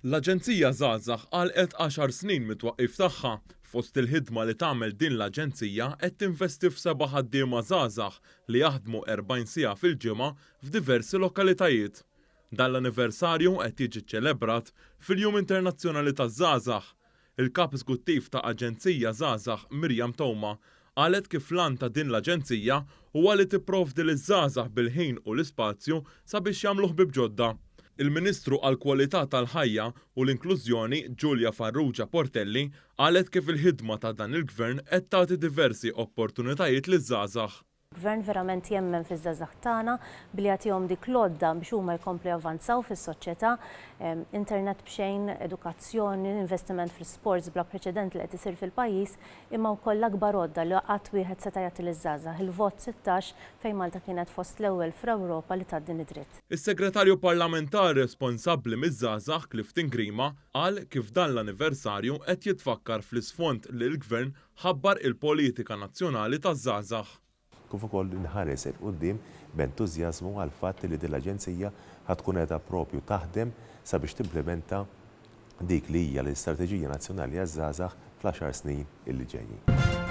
L-Aġenzija Żgħażagħ għalqet 10 snin mit-twaqqif tagħha. Fost il-ħidma li tagħmel din l-Aġenzija qed tinvesti f'7 ħaddiema żgħażagħ li jaħdmu 40 siegħa fil-ġimgħa f'diversi lokalitajiet. Dan l-anniversarju qed jiġi ċċelebrat fil-Jum Internazzjonali taż-Żgħażagħ. Il-kap eżekuttiv ta' Aġenzija Żgħażagħ Mirjam Towma qalet kif lan ta' din l-Aġenzija huwa li tipprovdi liż-żgħażagħ bil-ħin u l-ispazju sabiex jagħmlu ħbieb ġodda. Il-Ministru għall-Kwalità tal-Ħajja u l-Inklużjoni Giulia Farrugia Portelli qalet kif il-ħidma ta' dan il-Gvern qed tagħti diversi opportunitajiet liż-żgħażagħ. Gvern verament jemmen fiż-żgħażagħ tagħna billi jagħtihom dik lodda biex huma jkomplu javvanzaw fis-soċjetà, internet b'xejn, edukazzjoni, investiment fl-sports bla preċedent li qed isir fil-pajjiż, imma wkoll l-akbar għodda li qatt wieħed seta' jagħti liż-żgħażagħ il-vot 16 fejn Malta kienet fost l-ewwel fl-Ewropa li tgħaddi id-dritt. Is-Segretarju Parlamentari responsabbli miż-żgħażagħ Clifton Grima qal kif dan l-anniversarju qed jitfakkar fl-isfond li l-Gvern ħabbar il-politika nazzjonali taż-żgħażagħ. Kif ukoll inħares il quddiem b'entużjażmu għal fatt li din l-Aġenzija ħad tkun qiegħda proprju taħdem sabiex timplementa dik li hija l-Istrateġija Nazzjonali għaż-żgħażagħ fl-10 snin illi ġejjin.